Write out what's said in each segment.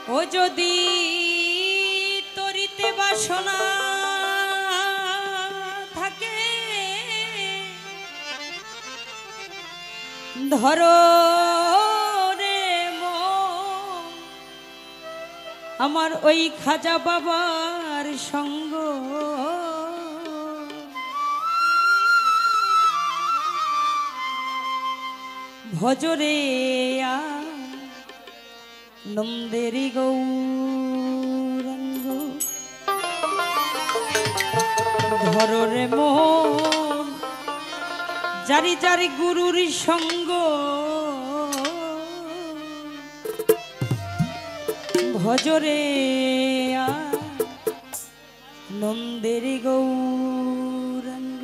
ও যদি তরিতে বাসনা থাকে ধরো রে মন আমার ওই খাজা বাবার সঙ্গ ভজরে নন্দেরি গৌরাঙ্গ ধরো রে মন জারি জারি গুরুর সঙ্গ ভজরে নন্দেরি গৌরাঙ্গ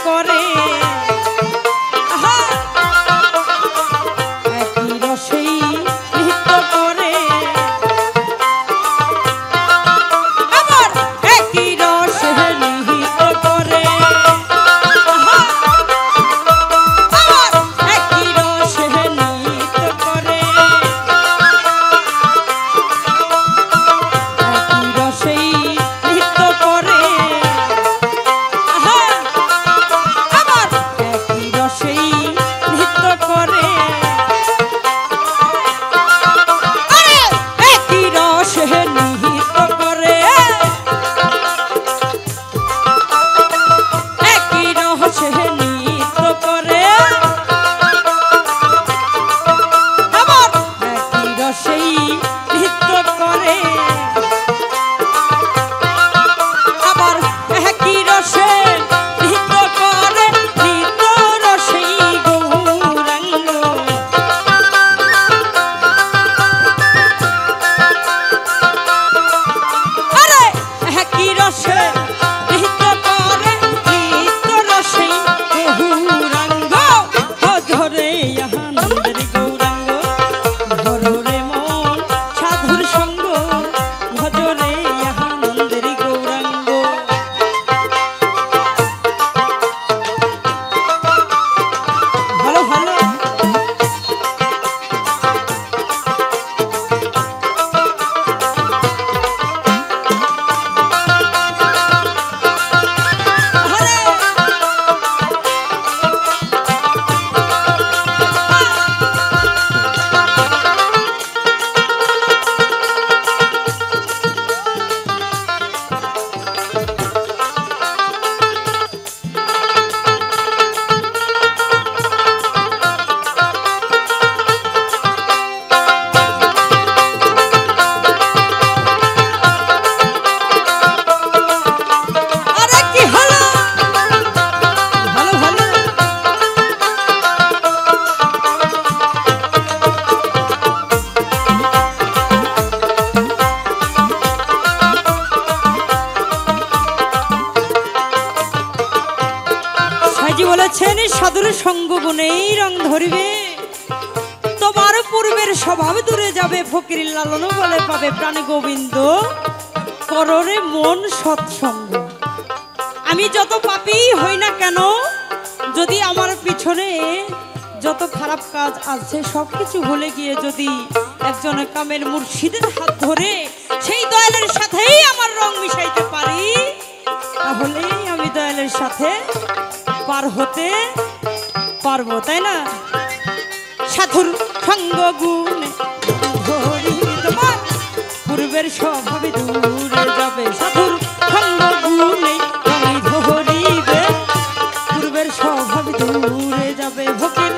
করে আহা একই রসেই নৃত্য করে আবার একই রসে নৃত্য করে আহা আবার একই রসে নৃত্য করে একই রসেই নৃত্য করে আহা আবার একই রসেই নৃত্য করে আরে একই রসে নৃত্য করে একই রসে নৃত্য করে আবার একই রসেই নৃত্য করে আবার একই রসে নৃত্য করে নৃত্য রসেই গৌরাঙ্গ আরে একই রসে নৃত্য করে নৃত্য রসেই গৌরাঙ্গ ধরে আনন্দের গৌরাঙ্গ ধরে মন সাধুর সঙ্গ ভজরে আনন্দের গৌরাঙ্গ ভালো ভালো আরে আরে কি হলো ভালো ভালো সাইজি বলেছেন সাধুর সঙ্গ গুণেই রং ধরিবে তোমার পূর্বের স্বভাব দূরে যাবে ফকির লালন বলে পাবে প্রাণ গোবিন্দ কররে মন সৎসঙ্গ আমি যত পাপী হই না কেন যদি আমার পিছনে যত খারাপ কাজ আছে সবকিছু ভুলে গিয়ে যদি একজন কামের মুর্শিদের হাত ধরে সেই দয়ালের সাথেই আমার রং মিশাইতে পারি তাহলেই আমি দয়ালের সাথে পার হতে পারবো তাই না সাধুর সঙ্গ গুণে ধরি তোমার পূর্বের স্বভাবে দূরে যাবে সাধুর সঙ্গ গুণে আমি ধরিবে পূর্বের স্বভাবে দূরে যাবে ভোগের